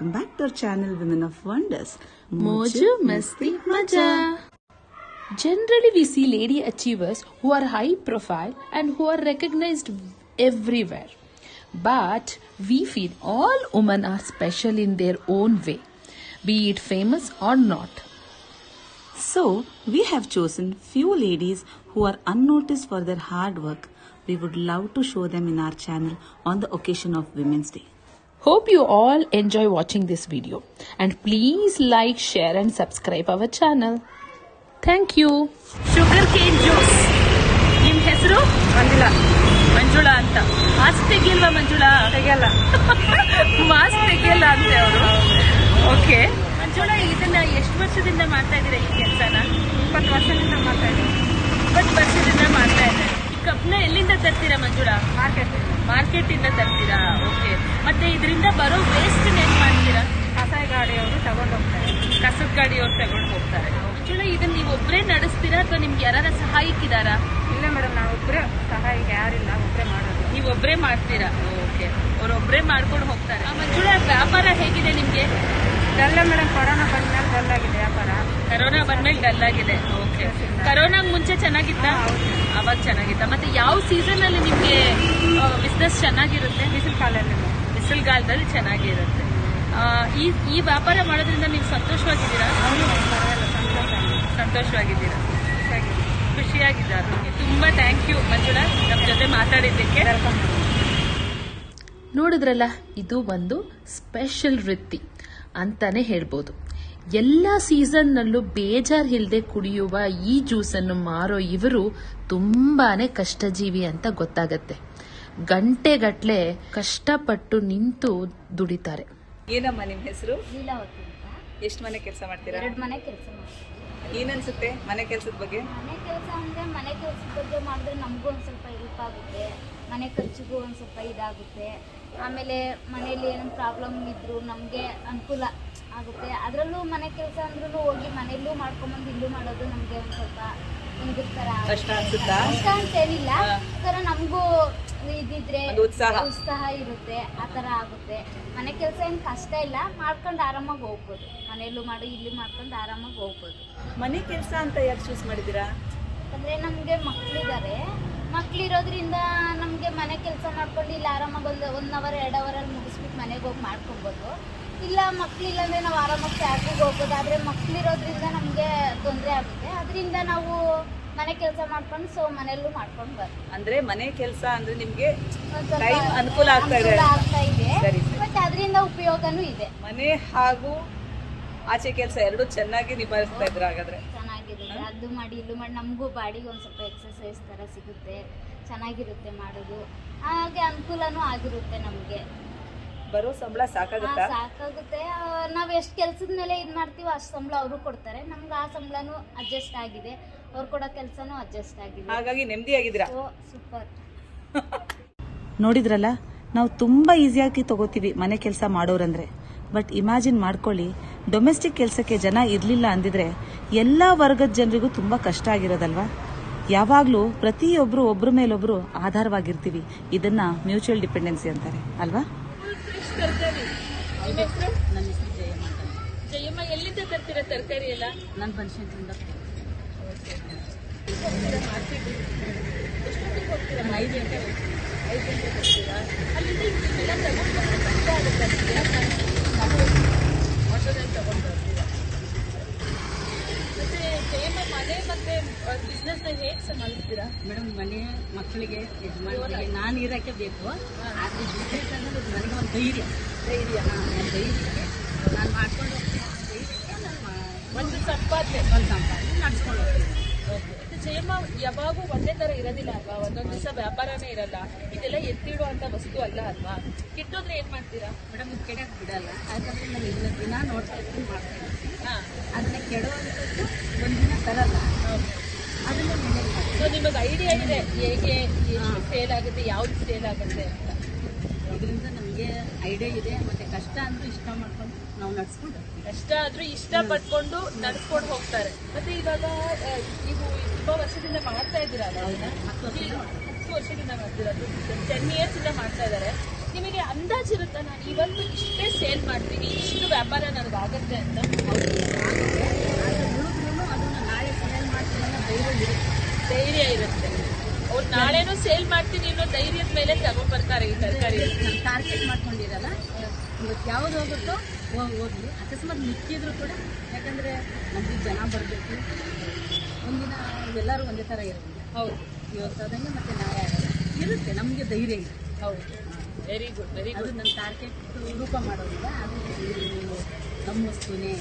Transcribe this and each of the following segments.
welcome back to our channel Women of Wonders. Moju Masti Maja. Generally, we see lady achievers who are high profile and who are recognized everywhere. But we feel all women are special in their own way, be it famous or not. So, we have chosen few ladies who are unnoticed for their hard work. We would love to show them in our channel on the occasion of Women's Day. Hope you all enjoy watching this video and please like, share and subscribe our channel. Thank you. Sugar cane juice. ನಿಮ್ ಹೆಸರು ಮಂಜುಳಾ ಅಂತ. Mask ತೆಗಿಯಲ್ವಾ Manjula? ತೆಗಿಯಲ್ಲ. Mask ತೆಗಿಯಲ್ಲ ಅಂತೆ ಅವರು. Okay Manjula, ಇದನ್ನ ಎಷ್ಟು ವರ್ಷದಿಂದ ಮಾಡ್ತಾ ಇದ್ದೀರಾ ಈ ಕೆಲಸನ? 20 ವರ್ಷದಿಂದ ಮಾಡ್ತಾ ಇದ್ದೀನಿ. 20 ವರ್ಷದಿಂದ ಮಾಡ್ತಾ ಇದ್ದಾರೆ. ಈ ಕಬ್ನ ಎಲ್ಲಿಂದ ತರ್ತೀರಾ ಮಂಜುಳಾ? ಮಾರ್ಕೆಟ್ ಇಂದ ತರ್ತೀರಾ? ಓಕೆ. ಮತ್ತೆ ಇದರಿಂದ ಬರೋ ವೇಸ್ಟ್ ಏನ್ ಮಾಡ್ತೀರಾ? ಕಸದ ಗಾಡಿಯವರು ತಗೊಂಡು ಹೋಗ್ತಾರೆ. ಕಸದ ಗಾಡಿಯವರು ತಗೊಂಡು ಹೋಗ್ತಾರೆ. ಮಂಜುಳಾ, ಇದನ್ನ ನೀವು ಒಬ್ಬರೇ ನಡೆಸ್ತೀರಾ ಅಥವಾ ನಿಮ್ಗೆ ಯಾರ ಸಹಾಯಕ್ಕಿದಾರಾ? ಇಲ್ಲ ಮೇಡಮ್, ನಾವು ಒಬ್ಬರೇ, ಸಹಾಯಕ ಯಾರಿಲ್ಲ, ಒಬ್ಬರೇ ಮಾಡೋದು. ನೀವು ಒಬ್ಬರೇ ಮಾಡ್ತೀರಾ? ಓಕೆ. ಅವ್ರೊಬ್ಬರೇ ಮಾಡ್ಕೊಂಡು ಹೋಗ್ತಾರೆ. ಮಂಜುಳಾ, ವ್ಯಾಪಾರ ಹೇಗಿದೆ ನಿಮ್ಗೆ? ಡಲ್ಲ ಮೇಡಮ್, ಕೊರೋನಾ ಬಂದ್ಮೇಲೆ ಡಲ್ ಆಗಿದೆ ವ್ಯಾಪಾರ. ಕರೋನಾ ಬಂದ್ಮೇಲೆ ಡಲ್ ಆಗಿದೆ. ಓಕೆ. ಕರೋನಾಗ್ ಮುಂಚೆ ಚೆನ್ನಾಗಿತ್ತ? ಅವಾಗ ಚೆನ್ನಾಗಿತ್ತ. ಮತ್ತೆ ಯಾವ ಸೀಸನ್ ಅಲ್ಲಿ ನಿಮ್ಗೆ ಬಿಸ್ನೆಸ್ ಚೆನ್ನಾಗಿರುತ್ತೆ? ಬಿಸಿಲುಗಾಲದಲ್ಲಿ ಚೆನ್ನಾಗಿರುತ್ತೆ. ಈ ವ್ಯಾಪಾರ ಮಾಡೋದ್ರಿಂದ ನೀವು ಸಂತೋಷವಾಗಿದ್ದೀರಾ? ಸಂತೋಷವಾಗಿದ್ದೀರಾ? ಖುಷಿಯಾಗಿದ್ದಾರೆ. ತುಂಬಾ ಥ್ಯಾಂಕ್ ಯು ಮಂಜುಳಾ, ನಮ್ಮ ಜೊತೆ ಮಾತಾಡಿದ್ದಕ್ಕೆ. ನೋಡಿದ್ರಲ್ಲ, ಇದು ಒಂದು ಸ್ಪೆಷಲ್ ವೃತ್ತಿ ಅಂತಾನೆ ಹೇಳ್ಬೋದು. ಎಲ್ಲ ಸೀಸನ್ನಲ್ಲೂ ಬೇಜಾರ್ ಇಲ್ಲದೆ ಕುಡಿಯುವ ಈ ಜ್ಯೂಸನ್ನು ಮಾರೋ ಇವರು ತುಂಬಾನೇ ಕಷ್ಟಜೀವಿ ಅಂತ ಗೊತ್ತಾಗತ್ತೆ. ಗಂಟೆಗಟ್ಲೆ ಕಷ್ಟಪಟ್ಟು ನಿಂತು ದುಡಿತಾರೆ. ಏನಮ್ಮ ನಿಮ್ ಹೆಸರು? ಲೀಲಾವತಿ ಅಂತ. ಎಷ್ಟು ಮನೆ ಕೆಲಸ ಮಾಡ್ತೀರಾ? 2 ಮನೆ ಕೆಲಸ ಮಾಡ್ತೀವಿ. ಏನನ್ಸುತ್ತೆ ಮನೆ ಕೆಲಸದ ಬಗ್ಗೆ? ಮನೆ ಕೆಲಸ ಅಂದ್ರೆ ಮನೆ ಕೆಲಸದ ಬಗ್ಗೆ ಮಾಡಿದ್ರೆ ನಮಗೂ ಒಂದು ಸ್ವಲ್ಪ ಹೆಲ್ಪ್ ಆಗುತ್ತೆ, ಮನೆ ಖರ್ಚಿಗೂ ಒಂದು ಸ್ವಲ್ಪ ಇದಾಗುತ್ತೆ. ಆಮೇಲೆ ಮನೇಲಿ ಏನೋ ಪ್ರಾಬ್ಲಮ್ ಇದ್ರು ನಮಗೆ ಅನುಕೂಲ ಆಗುತ್ತೆ. ಅದರಲ್ಲೂ ಮನೆ ಕೆಲಸ ಅಂದ್ರೂ ಹೋಗಿ ಮನೆಯಲ್ಲೂ ಮಾಡ್ಕೊಂಬಂದು ಇಲ್ಲೂ ಮಾಡೋದು ನಮಗೆ ಒಂದು ಸ್ವಲ್ಪ ಹಿಂಗಿರ್ತಾರ ಕಷ್ಟ ಅನ್ಸುತ್ತಾ? ಕಷ್ಟ ಅಂತೇನಿಲ್ಲ, ಥರ ನಮಗೂ ಇದಿದ್ರೆ ಉತ್ಸಾಹ ಇರುತ್ತೆ, ಆ ಥರ ಆಗುತ್ತೆ. ಮನೆ ಕೆಲಸ ಏನು ಕಷ್ಟ ಇಲ್ಲ, ಮಾಡ್ಕೊಂಡು ಆರಾಮಾಗಿ ಹೋಗ್ಬೋದು. ಮನೆಯಲ್ಲೂ ಮಾಡಿ ಇಲ್ಲಿ ಮಾಡ್ಕೊಂಡು ಆರಾಮಾಗಿ ಹೋಗ್ಬೋದು. ಮನೆ ಕೆಲಸ ಅಂತ ಯಾಕೆ ಚೂಸ್ ಮಾಡಿದ್ದೀರಾ? ಅಂದರೆ ನಮಗೆ ಮಕ್ಕಳಿದ್ದಾರೆ, ಮಕ್ಕಳಿರೋದ್ರಿಂದ ನಮಗೆ ಮನೆ ಕೆಲಸ ಮಾಡ್ಕೊಂಡು ಇಲ್ಲಿ ಆರಾಮಾಗಿ ಒಂದು 1 ಅವರ್ 2 ಅವರಲ್ಲಿ ಮುಗಿಸ್ಬಿಟ್ಟು ಮನೆಗೆ ಹೋಗಿ ಮಾಡ್ಕೊಬೋದು. ಇಲ್ಲ ಮಕ್ಕಳಿಲ್ಲ ಅಂದರೆ ನಾವು ಆರಾಮಾಗಿ ಫ್ಯಾಕ್ಟ್ರಿಗೆ ಹೋಗ್ಬೋದು. ಆದರೆ ಮಕ್ಕಳಿರೋದ್ರಿಂದ ನಮಗೆ ತೊಂದರೆ ಆಗುತ್ತೆ. ಅದರಿಂದ ನಾವು ಮನೆ ಕೆಲಸ ಮಾಡ್ಕೊಂಡು ಮನೆಯಲ್ಲೂ ಮಾಡ್ಕೊಂಡು ಬರ್ತೀವಿ. ಅಂದ್ರೆ ಮನೆ ಕೆಲಸ ಅಂದ್ರೆ ನಿಮ್ಗೆ ಅನುಕೂಲ ಆಗ್ತಾ ಇದೆ, ಮತ್ತೆ ಅದರಿಂದ ಉಪಯೋಗನೂ ಇದೆ. ಮನೆ ಹಾಗೂ ಆಚೆ ಕೆಲಸ ಎರಡು ಚೆನ್ನಾಗಿ ನಿಭಾಯಿಸ್ತಾ ಇದ್ರ? ಹಾಗಾದ್ರೆ ಚೆನ್ನಾಗಿದೆ. ಅದು ಮಾಡಿ ಇಲ್ಲೂ ಮಾಡಿ ನಮಗೂ ಬಾಡಿಗೆ ಒಂದು ಸ್ವಲ್ಪ ಎಕ್ಸಸೈಸ್ ಥರ ಸಿಗುತ್ತೆ, ಚೆನ್ನಾಗಿರುತ್ತೆ ಮಾಡೋದು. ಹಾಗೆ ಅನುಕೂಲನೂ ಆಗಿರುತ್ತೆ ನಮಗೆ. ಬರೋ ಸಂಬಳ ಸಾಕಾಗುತ್ತೆ? ನಾವು ಎಷ್ಟು ಕೆಲಸದ ಮೇಲೆ ಇದು ಮಾಡ್ತೀವೋ ಅಷ್ಟು ಸಂಬಳ ಅವರು ಕೊಡ್ತಾರೆ. ನಮ್ಗೆ ಆ ಸಂಬಳನೂ ಅಡ್ಜಸ್ಟ್ ಆಗಿದೆ, ಅವ್ರು ಕೊಡೋ ಕೆಲಸನೂ ಅಡ್ಜಸ್ಟ್ ಆಗಿದೆ. ಹಾಗಾಗಿ ನೆಮ್ಮದಿಯಾಗಿದ್ದೀರಾ? ಸೂಪರ್. ನೋಡಿದ್ರಲ್ಲ, ನಾವು ತುಂಬಾ ಈಸಿಯಾಗಿ ತಗೋತೀವಿ ಮನೆ ಕೆಲಸ ಮಾಡೋರಂದ್ರೆ. ಬಟ್ ಇಮ್ಯಾಜಿನ್ ಮಾಡ್ಕೊಳ್ಳಿ, ಡೊಮೆಸ್ಟಿಕ್ ಕೆಲಸಕ್ಕೆ ಜನ ಇರಲಿಲ್ಲ ಅಂದಿದ್ರೆ ಎಲ್ಲ ವರ್ಗದ ಜನರಿಗೂ ತುಂಬಾ ಕಷ್ಟ ಆಗಿರೋದಲ್ವಾ. ಯಾವಾಗಲೂ ಪ್ರತಿಯೊಬ್ಬರು ಒಬ್ಬರ ಮೇಲೊಬ್ರು ಆಧಾರವಾಗಿರ್ತೀವಿ. ಇದನ್ನ ಮ್ಯೂಚುವಲ್ ಡಿಪೆಂಡೆನ್ಸಿ ಅಂತಾರೆ ಅಲ್ವಾ. ನನ್ನ ಹೆಸರು ಜಯಮ್ಮ. ಜಯಮ್ಮ, ಎಲ್ಲಿಂದ ತರ್ತೀರಾ ತರಕಾರಿ ಎಲ್ಲ? ನನ್ನ ಪಂಚಾಯತಿಂದ. ಎಷ್ಟೊತ್ತಿಗೆ ಹೋಗ್ತೀರಾ? 5 ಗಂಟೆ. 5 ಗಂಟೆ ಹೋಗ್ತೀರಾ? ಅಲ್ಲಿಂದ ಎಲ್ಲ ತಗೊಂಡು ಕಷ್ಟ ಆಗುತ್ತೆ. ಆಟೋದಲ್ಲಿ ತಗೊಂಡು ಬರ್ತೀರಾ? ಮತ್ತೆ ಜಯಮ್ಮ, ಮನೆ ಮತ್ತೆ ಬಿಸ್ನೆಸ್ನ ಹೇಗೆ ಸಂಭಾಳಿಸ್ತೀರಾ? ಮೇಡಮ್, ಮನೆ ಮಕ್ಕಳಿಗೆ ಯಜಮಾನಿಗೆ ನಾನು ಇರೋಕ್ಕೆ ಬೇಕು. ಆದರೆ ಬಿಸ್ನೆಸ್ ಅನ್ನೋದು ನನಗೆ ಒಂದು ಧೈರ್ಯ. ನನ್ನ ಧೈರ್ಯಕ್ಕೆ ನಾನು ಮಾಡ್ಕೊಂಡು ಹೋಗ್ತೀನಿ. ಧೈರ್ಯಕ್ಕೆ ನಾನು ಒಂದು ಸಂಪಾದನೆ ನಡ್ಸ್ಕೊಂಡು ಹೋಗ್ತೀನಿ. ಮತ್ತೆ ಜಯಮ್ಮ, ಯಾವಾಗೂ ಒಂದೇ ತರ ಇರೋದಿಲ್ಲ ಅಲ್ವಾ? ಒಂದೊಂದು ದಿವಸ ವ್ಯಾಪಾರನೇ ಇರಲ್ಲ. ಇದೆಲ್ಲ ಎತ್ತಿಡುವ ಅಂತ ವಸ್ತು ಅಲ್ಲ ಅಲ್ವಾ? ಕಿಟ್ಟೋದ್ರೆ ಏನ್ ಮಾಡ್ತೀರಾ? ಮೇಡಮ್, ಇದು ಕೆಡಕ್ಕೆ ಬಿಡಲ್ಲ. ಯಾಕಂದರೆ ನಾನು ಇದನ್ನ ದಿನ ನೋಡ್ತಾ ಇರ್ತೀನಿ, ಮಾಡ್ತಾ ಇರ್ತೀನಿ. ಅದನ್ನ ಕೆಡುವಂಥದ್ದು ಒಂದಿನ ತರಲ್ಲ, ಅದನ್ನ ಮೇಂಟೈನ್ ಮಾಡ್ತೀನಿ. ಸೊ ನಿಮಗೆ ಐಡಿಯಾ ಇದೆ ಹೇಗೆ ಸೇಲ್ ಆಗುತ್ತೆ, ಯಾವ್ದು ಸೇಲ್ ಆಗುತ್ತೆ ಅಂತ? ಇದರಿಂದ ನಮಗೆ ಐಡಿಯಾ ಇದೆ. ಮತ್ತು ಕಷ್ಟ ಅಂದ್ರೂ ಇಷ್ಟ ಮಾಡ್ಕೊಂಡು ನಾವು ನಡ್ಸ್ಕೊಂಡು ಹೋಗ್ತೀವಿ. ಕಷ್ಟ ಆದ್ರೂ ಇಷ್ಟ ಪಡ್ಕೊಂಡು ನಡ್ಸ್ಕೊಂಡು ಹೋಗ್ತಾರೆ. ಮತ್ತೆ ಇವಾಗ ನೀವು ತುಂಬಾ ವರ್ಷದಿಂದ ಮಾಡ್ತಾ ಇದ್ದೀರಾ? 10 ವರ್ಷದಿಂದ ಮಾಡ್ತಿರೋದು. 10 years ಇಂದ ಮಾಡ್ತಾ ಇದ್ದಾರೆ. ನಿಮಗೆ ಅಂದಾಜಿರುತ್ತಾ ನಾನು ಇವತ್ತು ಇಷ್ಟೇ ಸೇಲ್ ಮಾಡ್ತೀನಿ, ಇಷ್ಟು ವ್ಯಾಪಾರ ನನಗಾಗತ್ತೆ ಅಂತ? ಅದನ್ನ ನಾಳೆ ಸೇಲ್ ಮಾಡ್ತೀನಿ ಅನ್ನೋ ಧೈರ್ಯ ಇರುತ್ತೆ. ಅವ್ರು ನಾಳೆನೂ ಸೇಲ್ ಮಾಡ್ತೀನಿ ಅನ್ನೋ ಧೈರ್ಯದ ಮೇಲೆ ತಗೊಂಡ್ಬರ್ತಾರೆ ಈ ತರಕಾರಿ. ನಾನು ಟಾರ್ಗೆಟ್ ಮಾಡ್ಕೊಂಡಿರಲ್ಲ, ಇವತ್ತು ಯಾವ್ದು ಹೋಗುತ್ತೋ ಹೋಗ್ಲಿ. ಅಕಸ್ಮಾತ್ ಮಿಕ್ಕಿದ್ರು ಕೂಡ, ಯಾಕಂದ್ರೆ ನಮ್ಗೆ ಜನ ಬರಬೇಕು, ಒಂದಿನ ಎಲ್ಲರೂ ಒಂದೇ ಥರ ಇರೋದಿಲ್ಲ. ಹೌದು, ಇವತ್ತು ಆದಂಗೆ ಮತ್ತೆ ನಾಳೆ ಆಗಲ್ಲ ಇರುತ್ತೆ, ನಮಗೆ ಧೈರ್ಯ ಇದೆ. ಹೌದು, ವೆರಿ ಗುಡ್, ವೆರಿ ಅದು ಗುಡ್. ನನ್ನ ಟಾರ್ಗೆಟ್ ರೂಪ ಮಾಡೋದಿಲ್ಲ, ಅದು ನಮ್ಮ ವಸ್ತುನೇ,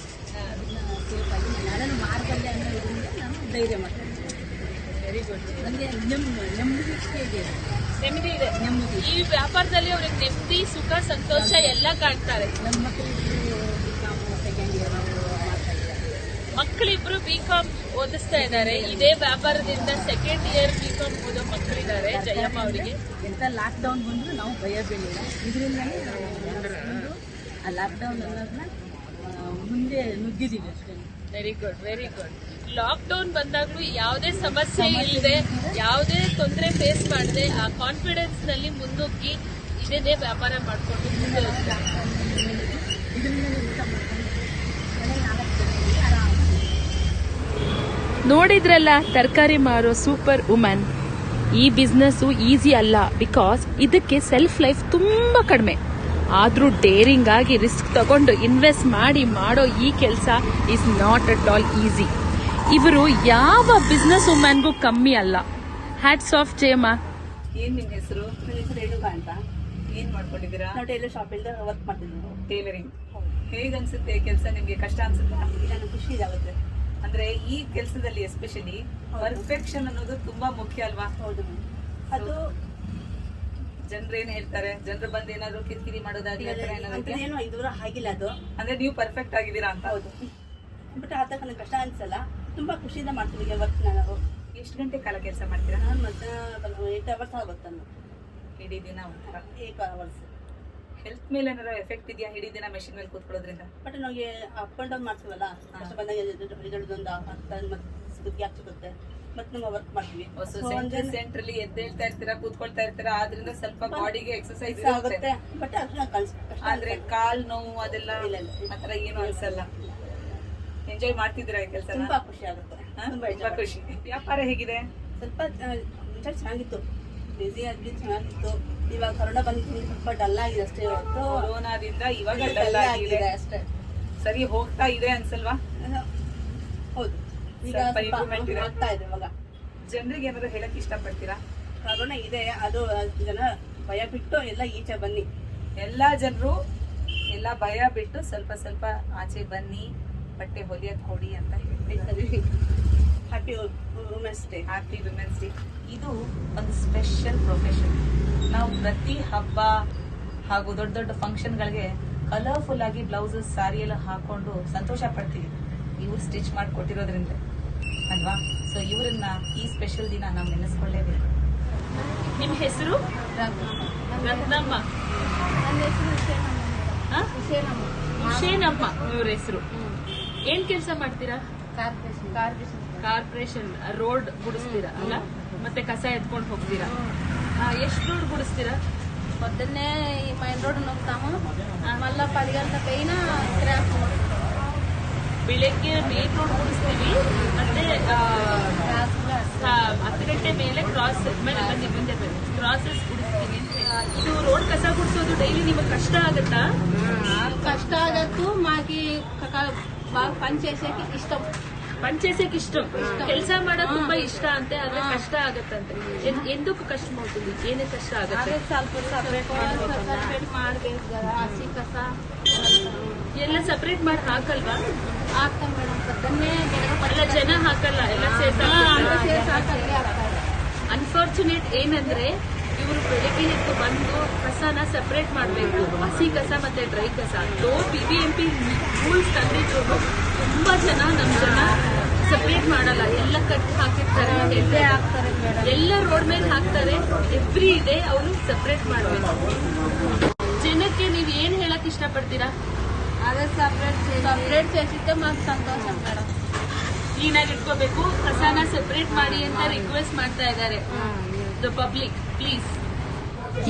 ಅದನ್ನ ಸೇಫಾಗಿ ನಾಳೆನೂ ಮಾರ್ಗಲ್ಲೇ ಅನ್ನೋ ಇದರಿಂದ ನಾನು ಧೈರ್ಯ ಮಾಡ್ತೀನಿ. Very good. ನನಗೆ ನೆಮ್ಮದಿ ಇದೆ. ನೆಮ್ಮದಿ ಇದೆ. ನೆಮ್ಮದಿ. ಈ ವ್ಯಾಪಾರದಲ್ಲಿ ಅವ್ರಿಗೆ ನೆಮ್ಮದಿ, ಸುಖ, ಸಂತೋಷ ಎಲ್ಲ ಕಾಣ್ತಾರೆ. ನಮ್ಮ ಮಕ್ಕಳಿಗೂ ಸೆಕೆಂಡ್ ಇಯರ್ ಮಾಡ್ತಾ ಇದ್ದಾರೆ. ಮಕ್ಕಳಿಬ್ರು ಬಿಕಾಮ್ ಓದಿಸ್ತಾ ಇದ್ದಾರೆ. ಇದೇ ವ್ಯಾಪಾರದಿಂದ ಸೆಕೆಂಡ್ ಇಯರ್ ಬಿಕಾಮ್ ಓದೋ ಮಕ್ಕಳಿದ್ದಾರೆ ಜಯಮ್ಮ ಅವರಿಗೆ. ಎಂಥ ಲಾಕ್ಡೌನ್ ಬಂದರೂ ನಾವು ಭಯ ಬೀಳಿಲ್ಲ, ಇದರಿಂದಲೇ ನಾವು ನಡೆಸ್ಕೊಂಡು ಆ ಲಾಕ್ಡೌನ್ ಅನ್ನೋದನ್ನ ಮುಂದೆ ನುಗ್ಗಿದ್ದೀವಿ ಅಷ್ಟೇ. Very good, very good. Lockdown ಬಂದಾಗ್ಲೂ ಯಾವುದೇ ಸಮಸ್ಯೆ ಇಲ್ಲದೆ, ಯಾವುದೇ ತೊಂದರೆ ಫೇಸ್ ಮಾಡದೆ, ಆ ಕಾನ್ಫಿಡೆನ್ಸ್ ನಲ್ಲಿ ಮುನ್ನುಗ್ಗಿ ಇದೇ ವ್ಯಾಪಾರ ಮಾಡ್ಕೊಂಡು ಮುಂದೆ ಹೋಗ್ತಾರೆ. ಇದರಿಂದಲೇ ಊಟ ಮಾಡ್ಕೊಂಡು ಮನೆ 4 ಜನ ಆರಾಮಾಗಿ. ನೋಡಿದ್ರಲ್ಲ ತರಕಾರಿ ಮಾರೋ ಸೂಪರ್ ವುಮನ್. ಈ ಬಿಸ್ನೆಸ್ಸು ಈಸಿ ಅಲ್ಲ, ಬಿಕಾಸ್ ಇದಕ್ಕೆ ಸೆಲ್ಫ್ ಲೈಫ್ ತುಂಬಾ ಕಡಿಮೆ. ಆದ್ರೂ ಡೇರಿಂಗ್ ಆಗಿ ರಿಸ್ಕ್ ತಗೊಂಡು ಇನ್ವೆಸ್ಟ್ ಮಾಡಿ ಮಾಡೋ ಈ ಕೆಲಸ is not at all easy. ಇವರು ಯಾವ ಬಿಸ್ನೆಸ್ ವುಮನ್ಗೂ ಕಮ್ಮಿ ಅಲ್ಲ. Hats off Jayamma. ಏನ್ ನಿಮ್ ಹೆಸರು? ನನ್ನ ಹೆಸರು ರೇಣುಕಾ ಅಂತ. ಏನ್ ಮಾಡ್ಕೊಂಡಿದ್ದೀರಾ? ನಾವು ಟೈಲರ್ ಶಾಪಿಂದ ವರ್ಕ್ ಮಾಡ್ತಿದ್ವಿ. ನಾವು ಟೈಲರಿಂಗ್. ಹೇಗ್ ಅನ್ಸುತ್ತೆ ಕೆಲಸ? ನಿಮ್ಗೆ ಕಷ್ಟ ಅನ್ಸುತ್ತಾ? ನನಗೆ ಖುಷಿ ಇದಾಗುತ್ತೆ. ಅಂದ್ರೆ ಈ ಕೆಲಸದಲ್ಲಿ ಎಸ್ಪೆಷಲಿ ಪರ್ಫೆಕ್ಷನ್ ಅನ್ನೋದು ತುಂಬಾ ಮುಖ್ಯ ಅಲ್ವಾ? ಹೌದು, ಅದು ಜನರು ಏನ್ ಹೇಳ್ತಾರೆ? ಜನರು ಬಂದು ಏನಾದ್ರು ಕಿರಿಕಿರಿ ಮಾಡೋದಾಗ್ಲಿ ಆ ಥರ ಏನಾದ್ರು? ಏನು ಇದೂರ ಆಗಿಲ್ಲ ಅದು. ಅಂದ್ರೆ ನೀವು ಪರ್ಫೆಕ್ಟ್ ಆಗಿದ್ದೀರಾ ಅಂತ? ಹೌದು, ಬಟ್ ಆತ ನನಗೆ ಕಷ್ಟ ಅನ್ಸಲ್ಲ. ತುಂಬಾ ಖುಷಿಯಿಂದ ಮಾಡ್ತೀವಿ ವರ್ಕ್. ನಾವು ಎಷ್ಟು ಗಂಟೆ ಕಾಲ ಕೆಲಸ ಮಾಡ್ತೀರಾ? ನಾನು ಮತ್ತೆ 8 ಅವರ್ಸ್ ಆಗುತ್ತೆ. ನಾನು ಇಡೀ ದಿನ ಒಂಥರ 8 ಅವರ್ಸ್. ಹೆಲ್ತ್ ಮೇಲೆ ಏನಾದ್ರು ಎಫೆಕ್ಟ್ ಇದೆಯಾ ಇಡೀ ದಿನ ಮೆಷಿನ್ ಮೇಲೆ ಕೂತ್ಕೊಳ್ಳೋದ್ರಿಂದ? ಬಟ್ ನಮಗೆ ಅಪ್ ಅಂಡ್ ಡೌನ್ ಮಾಡ್ತೀವಲ್ಲ, ಕಷ್ಟ ಬಂದಾಗ ಒಂದು ಗ್ಯಾಪ್ ಸಿಗುತ್ತೆ, ಮತ್ತೆ ನಾವು ವರ್ಕ್ ಮಾಡ್ತೀವಿ. ಸೆಂಟರ್ ಅಲ್ಲಿ ಎದ್ದೇಳ್ತಾ ಇರ್ತೀರಾ, ಕೂತ್ಕೊಳ್ತಾ ಇರ್ತೀರಾ, ಆದ್ರಿಂದ ಸ್ವಲ್ಪ ಬಾಡಿಗೆ ಎಕ್ಸರ್ಸೈಸ್ ಆಗುತ್ತೆ. ಆಗುತ್ತೆ. ಬಟ್ ಅದನ್ನ ಕಷ್ಟ ಆದ್ರೆ ಕಾಲ್ ನೋವು ಅದೆಲ್ಲ ಇಲ್ಲ. ಆತರ ಏನು ಅನ್ಸಲ್ಲ. ಎಂಜಾಯ್ ಮಾಡ್ತಿದ್ದೀರಾ ಈ ಕೆಲಸ? ತುಂಬಾ ಖುಷಿ ಆಗುತ್ತೆ. ತುಂಬಾ ಖುಷಿ. ವ್ಯಾಪಾರ ಹೇಗಿದೆ? ಸ್ವಲ್ಪ ಮುಂಚೆ ಚೆನ್ನಾಗಿತ್ತು, ಬಿಸಿ ಆಗಿ ಚೆನ್ನಾಗಿತ್ತು. ಇವಾಗ ಕೊರೋನಾ ಬಂದಿದ್ದು ಸ್ವಲ್ಪ ಡಲ್ ಆಗಿದೆ ಅಷ್ಟೇ. ಇವತ್ತು ಕೊರೋನಾದಿಂದ ಇವಾಗ ಡಲ್ ಆಗಿದೆ ಅಷ್ಟೇ. ಸರಿ ಹೋಗ್ತಾ ಇದೆ ಅನ್ಸಲ್ವಾ? ಹೌದು, ಈಗ ಸ್ವಲ್ಪ ಸ್ವಲ್ಪ improvement ಇದೆ. ಆಗ್ತಾ ಇದೆ ಇವಾಗ. ಜನರಿಗೆ ಏನಾದ್ರು ಹೇಳಕ್ ಇಷ್ಟಪಡ್ತೀರಾ? ಕೊರೋನಾ ಇದೆ, ಅದು ಜನ ಭಯ ಬಿಟ್ಟು ಎಲ್ಲ ಈಚೆ ಬನ್ನಿ. ಎಲ್ಲಾ ಜನರು ಎಲ್ಲ ಭಯ ಬಿಟ್ಟು ಸ್ವಲ್ಪ ಸ್ವಲ್ಪ ಆಚೆ ಬನ್ನಿ, ಬಟ್ಟೆ ಹೊಲಿಯಕ್ ಕೊಡಿ ಅಂತ ಹೇಳ್ತೀವಿ. Happy women's day. Happy women's day. ಇದು ಒಂದು ಸ್ಪೆಷಲ್ ಪ್ರೊಫೆಷನ್. ನಾವು ಪ್ರತಿ ಹಬ್ಬ ಹಾಗೂ ದೊಡ್ಡ ದೊಡ್ಡ ಫಂಕ್ಷನ್ಗಳಿಗೆ ಕಲರ್ಫುಲ್ ಆಗಿ ಬ್ಲೌಸಸ್ ಸಾರಿ ಎಲ್ಲ ಹಾಕೊಂಡು ಸಂತೋಷ ಪಡ್ತೀವಿ, ಇವ್ರು ಸ್ಟಿಚ್ ಮಾಡಿ ಕೊಟ್ಟಿರೋದ್ರಿಂದ ಅಲ್ವಾ? ಸೊ ಇವರನ್ನ ಈ ಸ್ಪೆಷಲ್ ದಿನ ನಾವು ನೆನೆಸ್ಕೊಳ್ಳೇಬೇಕು. ನಿಮ್ ಹೆಸರು? ರತ್ನಮ್ಮ. ನನ್ನ ಹೆಸರು ಹ? ವಿಷಯನಮ್ಮ. ವಿಷಯನಮ್ಮ ಇವ್ರ ಹೆಸರು. ಏನ್ ಕೆಲಸ ಮಾಡ್ತೀರಾ? ಕಾರ್ಪೊರೇಷನ್ ಕಾರ್ಪೊರೇಷನ್ ರೋಡ್ ಗುಡಿಸ್ತೀರಾ ಅಲ್ಲ? ಮತ್ತೆ ಕಸ ಎತ್ಕೊಂಡು ಹೋಗ್ತೀರಾ? ಎಷ್ಟು ರೋಡ್ ಗುಡಿಸ್ತೀರಾ? పొద్దున్నే ఈ మైన్ రోడ్ నొక్కుతాము, మళ్ళీ 10 గంటల పైన క్రాఫ్ట్ ಬೆಳಿಗ್ಗೆ ಮೇನ್ ರೋಡ್ ಗುಡಿಸ್ತೀವಿ, ಮತ್ತೆ 10 ಗಂಟೆ ಮೇಲೆ ಕ್ರಾಸಸ್ ಗುಡಿಸ್ತೀವಿ. ಇದು ರೋಡ್ ಕಸ ಗುಡಿಸೋದು ಡೈಲಿ ನಿಮಗೆ ಕಷ್ಟ ಆಗತ್ತಾ? కష్ట ಆಗತ್ತು. మాకి బాగా పని చేసేకి ఇష్టం. పనిచేసేకి ఇష్టం, ಕೆಲಸ ಮಾಡೋದು ತುಂಬಾ ಇಷ್ಟ ಅಂತೆ, ಆದ್ರೆ ಕಷ್ಟ ಆಗತ್ತಂತೆ. ఎందుకు ಕಷ್ಟ అవుతుంది? ಏನೇ ಕಷ್ಟ అదే ಆಗತ್ತೆ? ಸ್ವಲ್ಪ ಸಪ್ರೇಟ್ ಮಾಡ್ಬೇಕು కదా, ಹಸಿ ಕಸ ಎಲ್ಲ ಸಪರೇಟ್ ಮಾಡಿ ಹಾಕಲ್ವಾ? ಹಾಕ್ತಾం ಮೇಡಮ್. పొద్దున్నే ಎಲ್ಲ ಜನ ಹಾಕಲ್ಲ, ಎಲ್ಲ ಸೇರ್ಸಿ ಹಾಕ್ತಾರೆ. ಅನ್ಫಾರ್ಚುನೇಟ್ ಏನಂದ್ರೆ ಇವರು ಬೆಳಿಗ್ಗೆ ಎದ್ದು ಬಂದು ಕಸನ ಸಪರೇಟ್ ಮಾಡಬೇಕು, ಹಸಿ ಕಸ ಮತ್ತೆ ಡ್ರೈ ಕಸ. BBMP ರೂಲ್ಸ್ ತಂದಿದ್ರು, ತುಂಬಾ ಜನ ನಮ್ಮ ಜನ ಸಪರೇಟ್ ಮಾಡಲ್ಲ, ಎಲ್ಲ ಕಟ್ಟಿ ಹಾಕಿರ್ತಾರೆ, ಎಲ್ಲ ರೋಡ್ ಮೇಲೆ ಹಾಕ್ತಾರೆ. ಎವ್ರಿ ಡೇ ಅವರು ಸಪರೇಟ್ ಮಾಡಬೇಕು. ಜನಕ್ಕೆ ನೀವು ಏನ್ ಹೇಳಕ್ ಇಷ್ಟಪಡ್ತೀರಾ? అదే సపరేట్ చేసితే మాకు సంతోషం మేడం. ಕ್ಲೀನ್ ಆಗಿ ಇಟ್ಕೋಬೇಕು, ಕಸನ ಸೆಪರೇಟ್ ಮಾಡಿ ಅಂತ ರಿಕ್ವೆಸ್ಟ್ ಮಾಡ್ತಾ ಇದ್ದಾರೆ ದ ಪಬ್ಲಿಕ್. ಪ್ಲೀಸ್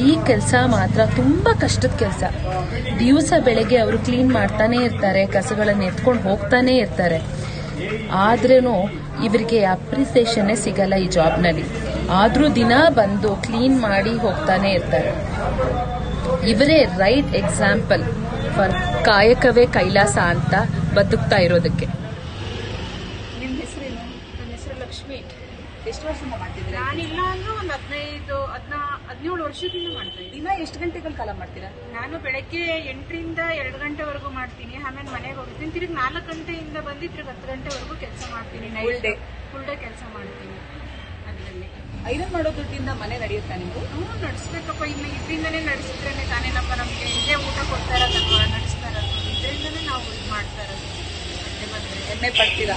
ಈ ಕೆಲಸ ಮಾತ್ರ ತುಂಬ ಕಷ್ಟದ ಕೆಲಸ. ದಿವಸ ಬೆಳಗ್ಗೆ ಅವರು ಕ್ಲೀನ್ ಮಾಡ್ತಾನೆ ಇರ್ತಾರೆ, ಕಸಗಳನ್ನು ಎತ್ಕೊಂಡು ಹೋಗ್ತಾನೆ ಇರ್ತಾರೆ. ಆದ್ರೂ ಇವರಿಗೆ ಅಪ್ರಿಸಿಯೇಷನ್ನೇ ಸಿಗಲ್ಲ ಈ ಜಾಬ್ನಲ್ಲಿ. ಆದ್ರೂ ದಿನ ಬಂದು ಕ್ಲೀನ್ ಮಾಡಿ ಹೋಗ್ತಾನೆ ಇರ್ತಾರೆ. ಇವರೇ ರೈಟ್ ಎಕ್ಸಾಂಪಲ್ ಫಾರ್ ಕಾಯಕವೇ ಕೈಲಾಸ ಅಂತ ಬದುಕ್ತಾ ಇರೋದಕ್ಕೆ. ನಿಮ್ಮ ಹೆಸರೇನು? ನನ್ನ ಹೆಸರು ಲಕ್ಷ್ಮಿ. ಎಷ್ಟು ವರ್ಷದಿಂದ ಮಾಡ್ತಿದ್ದೀರಾ? ನಾನಿಲ್ಲ ಅಂದ್ರೆ ಒಂದು 17 ವರ್ಷದಿಂದ ಮಾಡ್ತಾ ಇದ್ದೀನಿ. ದಿನ ಎಷ್ಟು ಗಂಟೆಗಳ ಕಾಲ ಮಾಡ್ತೀರಾ? ನಾನು ಬೆಳಗ್ಗೆ 8ರಿಂದ 2 ಗಂಟೆವರೆಗೂ ಮಾಡ್ತೀನಿ. ಆಮೇಲೆ ಮನೆಗೆ ಹೋಗ್ತೀನಿ. ತಿರುಗಿ 4 ಗಂಟೆಯಿಂದ ಬಂದು ತಿರುಗಿ 10 ಗಂಟೆವರೆಗೂ ಕೆಲಸ ಮಾಡ್ತೀನಿ. ಫುಲ್ ಡೇ ಕೆಲಸ ಮಾಡ್ತೀನಿ. ಅದರಲ್ಲಿ ಐರನ್ ಮಾಡೋ ದುಡ್ಡಿಂದ ಮನೆ ನಡೆಯುತ್ತಾ ನೀವು? ನಡೆಸ್ಬೇಕಪ್ಪ. ಇನ್ನು ಇದರಿಂದನೇ ನಡೆಸಿದ್ರೇನೆ ತಾನೇನಪ್ಪ ನಮಗೆ ಇದೇ ಊಟ ಕೊಡ್ತಾ ಇರೋದಲ್ವಾ, ನಡೆಸ್ತಾ ಇರೋದು. ಇದರಿಂದನೇ ನಾವು ಇದು ಮಾಡ್ತಾ ಇರೋದು. ಹೆಮ್ಮೆ ಪಡ್ತೀರಾ?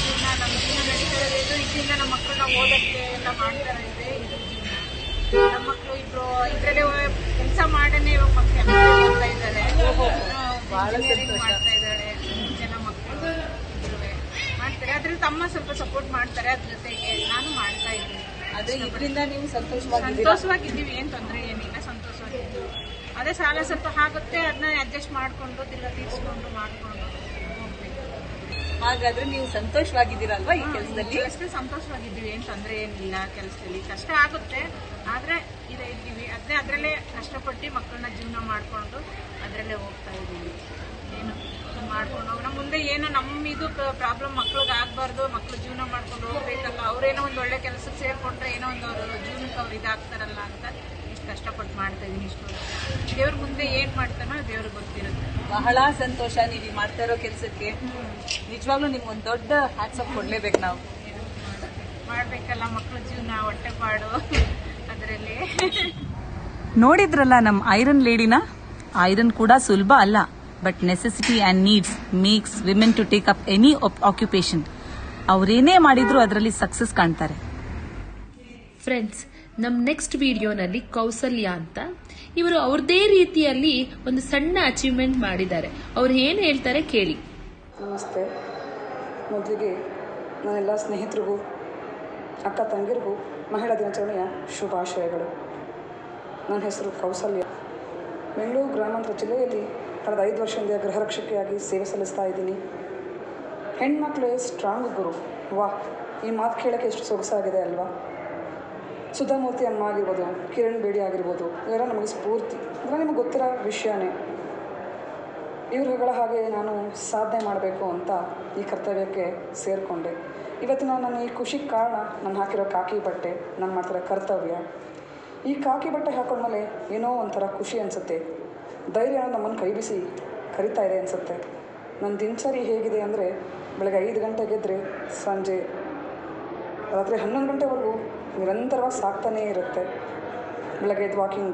ಜೀವನ ನಮ್ಮ ಜೀವನ ನಡೀತಾ ಇರೋದು ಇದರಿಂದ. ನಮ್ಮ ಮಕ್ಕಳನ್ನ ಓದಕ್ಕೆ ಎಲ್ಲ ಮಾಡ್ತಾ ಇರೋದೇ ಇದು ಜೀವನ. ನಮ್ಮ ಮಕ್ಕಳು ಇಬ್ರು ಇದರಲ್ಲೇ ಕೆಲಸ ಮಾಡನೇ ಇವಾಗ ಮಕ್ಕಳು ಓದ್ತಾ ಇದ್ದಾರೆ, ಇಂಜಿನಿಯರಿಂಗ್ ಮಾಡ್ತಾ ಇದ್ದಾರೆ. ಜನ ಮಕ್ಕಳು ಮಾಡ್ತಾರೆ. ಅದ್ರಲ್ಲಿ ತಮ್ಮ ಸ್ವಲ್ಪ ಸಪೋರ್ಟ್ ಮಾಡ್ತಾರೆ. ಅದ್ರ ಜೊತೆಗೆ ನಾನು ಮಾಡ್ತಾ ಇದ್ದೀನಿ. ಅದೇ ಇದರಿಂದ ನೀವು ಸಂತೋಷವಾಗಿದ್ದೀವಿ. ಏನ್ ತೊಂದರೆ ಏನಿಲ್ಲ, ಸಂತೋಷವಾಗಿದ್ದೀವಿ. ಅದೇ ಸಾಲ ಸ್ವಲ್ಪ ಆಗುತ್ತೆ, ಅದನ್ನ ಅಡ್ಜಸ್ಟ್ ಮಾಡ್ಕೊಂಡು ತಿರ್ಗಾ ತೀರ್ಸ್ಕೊಂಡು ಮಾಡ್ಕೊಂಡು ಹೋಗ್ಬೇಕು. ಹಾಗಾದ್ರೆ ನೀವು ಸಂತೋಷವಾಗಿದ್ದೀರಲ್ವಾ ಈ ಕೆಲಸದಲ್ಲಿ? ಅಷ್ಟೇ ಸಂತೋಷವಾಗಿದ್ದೀವಿ. ಏನ್ ತೊಂದರೆ ಏನಿಲ್ಲ. ಕೆಲಸದಲ್ಲಿ ಕಷ್ಟ ಆಗುತ್ತೆ, ಆದ್ರೆ ಇದ್ದೀವಿ. ಅದರಲ್ಲೇ ಕಷ್ಟಪಟ್ಟು ಮಕ್ಕಳನ್ನ ಜೀವನ ಮಾಡ್ಕೊಂಡು ಅದರಲ್ಲೇ ಹೋಗ್ತಾ ಇದ್ದೀವಿ. ಏನು ಮಾಡ್ಕೊಂಡು ಹೋಗೋಣ ಮುಂದೆ. ಏನು ನಮ್ಮ ಇದು ಪ್ರಾಬ್ಲಮ್ ಮಕ್ಳಿಗೆ ಆಗ್ಬಾರ್ದು. ಮಕ್ಳು ಜೀವನ ಮಾಡ್ಕೊಂಡು ಹೋಗ್ಬೇಕಲ್ಲ. ಅವ್ರೇನೋ ಒಂದು ಒಳ್ಳೆ ಕೆಲಸಕ್ಕೆ ಸೇರ್ಕೊಂಡ್ರೆ ಏನೋ ಒಂದು ಅವ್ರ ಜೀವನಕ್ಕೆ ಅವ್ರು ಇದಾಗ್ತಾರಲ್ಲ ಅಂತ ಇಷ್ಟು ಕಷ್ಟಪಟ್ಟು ಮಾಡ್ತಾ ಇದೀನಿ ಇಷ್ಟು ವರ್ಷ. ದೇವ್ರ ಮುಂದೆ ಏನ್ ಮಾಡ್ತಾನೋ ದೇವ್ರಿಗೆ ಗೊತ್ತಿರುತ್ತೆ. ಬಹಳ ಸಂತೋಷ ನೀವು ಮಾಡ್ತಾ ಇರೋ ಕೆಲಸಕ್ಕೆ. ನಿಜವಾಗ್ಲೂ ನಿಮ್ಗೆ ಒಂದು ದೊಡ್ಡ ಹ್ಯಾಟ್ಸ್ ಆಫ್ ಕೊಡ್ಲೇಬೇಕು. ನಾವು ಮಾಡ್ಬೇಕಲ್ಲ, ಮಕ್ಳ ಜೀವನ ಹೊಟ್ಟೆಪಾಡು ಅದರಲ್ಲಿ. ನೋಡಿದ್ರಲ್ಲ ನಮ್ಮ ಐರನ್ ಲೇಡಿನ. ಐರನ್ ಕೂಡ ಸುಲಭ ಅಲ್ಲ, but necessity and needs makes women to take up any occupation. ಅವರೇನೇ ಮಾಡಿದ್ರು ಅದರಲ್ಲಿ ಸಕ್ಸಸ್ ಕಾಣ್ತಾರೆ. ಫ್ರೆಂಡ್ಸ್, ನಮ್ಮ ನೆಕ್ಸ್ಟ್ ವಿಡಿಯೋನಲ್ಲಿ ಕೌಸಲ್ಯ ಅಂತ ಇವರು ಅವ್ರದೇ ರೀತಿಯಲ್ಲಿ ಒಂದು ಸಣ್ಣ ಅಚೀವ್ಮೆಂಟ್ ಮಾಡಿದ್ದಾರೆ. ಅವ್ರು ಏನು ಹೇಳ್ತಾರೆ ಕೇಳಿ. ನಮಸ್ತೆ. ಮೊದಲಿಗೆ ನನ್ನೆಲ್ಲ ಸ್ನೇಹಿತರಿಗೂ ಅಕ್ಕ ತಂಗಿರಿಗೂ ಮಹಿಳಾ ದಿನಾಚರಣೆಯ ಶುಭಾಶಯಗಳು. ನನ್ನ ಹೆಸರು ಕೌಸಲ್ಯ. ಬೆಂಗಳೂರು ಗ್ರಾಮಾಂತರ ಜಿಲ್ಲೆಯಲ್ಲಿ ಕಳೆದ 5 ವರ್ಷದಿಂದ ಗೃಹರಕ್ಷಕಿಯಾಗಿ ಸೇವೆ ಸಲ್ಲಿಸ್ತಾ ಇದ್ದೀನಿ. ಹೆಣ್ಮಕ್ಳೇ ಸ್ಟ್ರಾಂಗ್ ಗುರು. ವಾಹ್, ಈ ಮಾತು ಕೇಳೋಕ್ಕೆ ಎಷ್ಟು ಸೊಗಸಾಗಿದೆ ಅಲ್ವಾ? ಸುಧಾಮೂರ್ತಿ ಅಮ್ಮ ಆಗಿರ್ಬೋದು, ಕಿರಣ್ ಬೇಡಿ ಆಗಿರ್ಬೋದು, ಇವರ ನಮಗೆ ಸ್ಫೂರ್ತಿ. ಅಂದರೆ ನಿಮಗೆ ಗೊತ್ತಿರೋ ವಿಷಯನೇ. ಇವ್ರುಗಳ ಹಾಗೆ ನಾನು ಸಾಧನೆ ಮಾಡಬೇಕು ಅಂತ ಈ ಕರ್ತವ್ಯಕ್ಕೆ ಸೇರಿಕೊಂಡೆ. ಇವತ್ತಿನ ನನ್ನ ಈ ಖುಷಿಗೆ ಕಾರಣ ನಾನು ಹಾಕಿರೋ ಕಾಕಿ ಬಟ್ಟೆ, ನಾನು ಮಾಡ್ತಿರೋ ಕರ್ತವ್ಯ. ಈ ಕಾಕಿ ಬಟ್ಟೆ ಹಾಕೊಂಡ್ಮೇಲೆ ಏನೋ ಒಂಥರ ಖುಷಿ ಅನಿಸುತ್ತೆ. ಧೈರ್ಯ ನಮ್ಮನ್ನು ಕೈ ಬಿಸಿ ಕರಿತಾ ಇದೆ ಅನಿಸುತ್ತೆ. ನನ್ನ ದಿನಚರಿ ಹೇಗಿದೆ ಅಂದರೆ, ಬೆಳಗ್ಗೆ 5 ಗಂಟೆಗೆ ಎದ್ದರೆ ಸಂಜೆ ರಾತ್ರಿ 11 ಗಂಟೆವರೆಗೂ ನಿರಂತರವಾಗಿ ಸಾಕ್ತಾನೇ ಇರುತ್ತೆ. ಬೆಳಗ್ಗೆ ಎದ್ದು ವಾಕಿಂಗ್,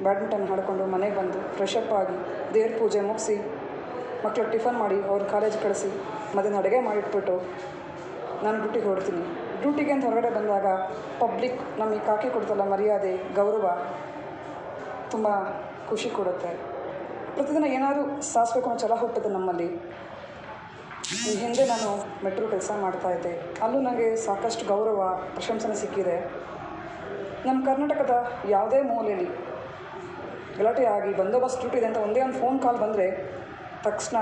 ಬ್ಯಾಡ್ಮಿಂಟನ್ ಆಡಿಕೊಂಡು ಮನೆಗೆ ಬಂದು ಫ್ರೆಶ್ ಅಪ್ ಆಗಿ ದೇವ್ರ ಪೂಜೆ ಮುಗಿಸಿ ಮಕ್ಕಳು ಟಿಫನ್ ಮಾಡಿ ಅವ್ರ ಕಾಲೇಜ್ ಕಳಿಸಿ ಮಧ್ಯಾಹ್ನ ಅಡುಗೆ ಮಾಡಿಟ್ಬಿಟ್ಟು ನಾನು ಡ್ಯೂಟಿಗೆ ಹೊರಡ್ತೀನಿ. ಡ್ಯೂಟಿಗೆ ಅಂತ ಹೊರಗಡೆ ಬಂದಾಗ ಪಬ್ಲಿಕ್ ನಮಗೆ ಕಾಕಿ ಕೊಡ್ತಲ್ಲ ಮರ್ಯಾದೆ, ಗೌರವ ತುಂಬ ಖುಷಿ ಕೊಡುತ್ತೆ. ಪ್ರತಿದಿನ ಏನಾದರೂ ಸಾಧಿಸಬೇಕು ಅನ್ನೋ ಛಲ ಹುಟ್ಟುತ್ತೆ ನಮ್ಮಲ್ಲಿ. ಈ ಹಿಂದೆ ನಾನು ಮೆಟ್ರೋ ಕೆಲಸ ಮಾಡ್ತಾಯಿದ್ದೆ. ಅಲ್ಲೂ ನನಗೆ ಸಾಕಷ್ಟು ಗೌರವ, ಪ್ರಶಂಸನೆ ಸಿಕ್ಕಿದೆ. ನಮ್ಮ ಕರ್ನಾಟಕದ ಯಾವುದೇ ಮೂಲೆಯಲ್ಲಿ ಗಲಾಟೆ ಆಗಿ ಬಂದೋಬಸ್ತ್ ಡ್ಯೂಟಿ ಇದೆ ಅಂತ ಒಂದೇ ಒಂದು ಫೋನ್ ಕಾಲ್ ಬಂದರೆ ತಕ್ಷಣ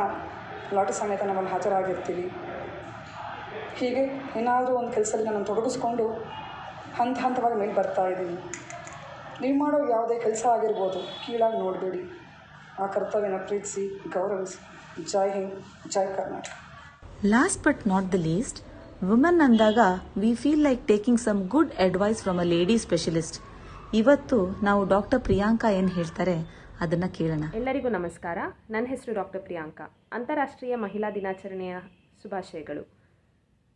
ಲಾಠಿ ಸಮೇತ ನಮ್ಮಲ್ಲಿ ಹಾಜರಾಗಿರ್ತೀವಿ. ಹೀಗೆ ಏನಾದರೂ ಒಂದು ಕೆಲಸದಲ್ಲಿ ನಾನು ತೊಡಗಿಸ್ಕೊಂಡು ಹಂತವಾಗಿ ಮೇಲೆ ಬರ್ತಾಯಿದ್ದೀನಿ. ನೀವು ಮಾಡೋ ಯಾವುದೇ ಕೆಲಸ ಆಗಿರ್ಬೋದು, ಕೀಳಾಗಿ ನೋಡಬೇಡಿ. ಆ ಕರ್ತವ್ಯನ ಪ್ರೀತಿಸಿ, ಗೌರವಿಸಿ. Jai Hind, Jai Karnataka. Last but not the least, woman ಅಂದಾಗ we feel like taking some good advice from a lady specialist. ಇವತ್ತು ನಾವು ಡಾಕ್ಟರ್ ಪ್ರಿಯಾಂಕಾ ಏನು ಹೇಳ್ತಾರೆ ಅದನ್ನ ಕೇಳೋಣ. ಎಲ್ಲರಿಗೂ ನಮಸ್ಕಾರ. ನನ್ನ ಹೆಸರು ಡಾಕ್ಟರ್ ಪ್ರಿಯಾಂಕಾ. ಅಂತಾರಾಷ್ಟ್ರೀಯ ಮಹಿಳಾ ದಿನಾಚರಣೆಯ ಶುಭಾಶಯಗಳು.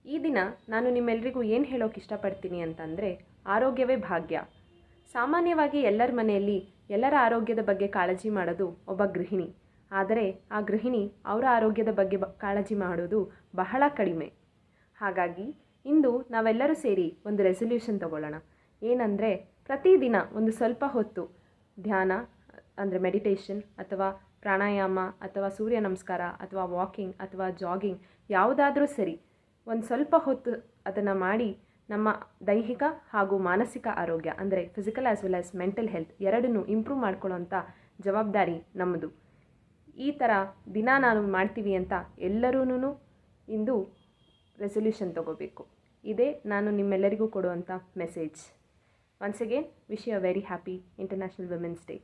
ಈ ದಿನ ನಾನು ನಿಮ್ಮೆಲ್ಲರಿಗೂ ಏನು ಹೇಳೋಕೆ ಇಷ್ಟಪಡ್ತೀನಿ ಅಂತಂದರೆ, ಆರೋಗ್ಯವೇ ಭಾಗ್ಯ. ಸಾಮಾನ್ಯವಾಗಿ ಎಲ್ಲರ ಮನೆಯಲ್ಲಿ ಎಲ್ಲರ ಆರೋಗ್ಯದ ಬಗ್ಗೆ ಕಾಳಜಿ ಮಾಡೋದು ಒಬ್ಬ ಗೃಹಿಣಿ. ಆದರೆ ಆ ಗೃಹಿಣಿ ಅವರ ಆರೋಗ್ಯದ ಬಗ್ಗೆ ಕಾಳಜಿ ಮಾಡೋದು ಬಹಳ ಕಡಿಮೆ. ಹಾಗಾಗಿ ಇಂದು ನಾವೆಲ್ಲರೂ ಸೇರಿ ಒಂದು ರೆಸಲ್ಯೂಷನ್ ತಗೊಳ್ಳೋಣ. ಏನಂದರೆ, ಪ್ರತಿದಿನ ಒಂದು ಸ್ವಲ್ಪ ಹೊತ್ತು ಧ್ಯಾನ ಅಂದರೆ ಮೆಡಿಟೇಷನ್ ಅಥವಾ ಪ್ರಾಣಾಯಾಮ ಅಥವಾ ಸೂರ್ಯ ನಮಸ್ಕಾರ ಅಥವಾ ವಾಕಿಂಗ್ ಅಥವಾ ಜಾಗಿಂಗ್ ಯಾವುದಾದ್ರೂ ಸರಿ ಒಂದು ಸ್ವಲ್ಪ ಹೊತ್ತು ಅದನ್ನು ಮಾಡಿ ನಮ್ಮ ದೈಹಿಕ ಹಾಗೂ ಮಾನಸಿಕ ಆರೋಗ್ಯ ಅಂದರೆ physical as well as mental health ಎರಡನ್ನೂ ಇಂಪ್ರೂವ್ ಮಾಡ್ಕೊಳ್ಳೋಂಥ ಜವಾಬ್ದಾರಿ ನಮ್ಮದು. ಈ ಥರ ದಿನ ನಾನು ಮಾಡ್ತೀವಿ ಅಂತ ಎಲ್ಲರೂ ಇಂದು ರೆಸೊಲ್ಯೂಷನ್ ತಗೋಬೇಕು. ಇದೇ ನಾನು ನಿಮ್ಮೆಲ್ಲರಿಗೂ ಕೊಡುವಂಥ message. Once again wish you a very happy international women's day.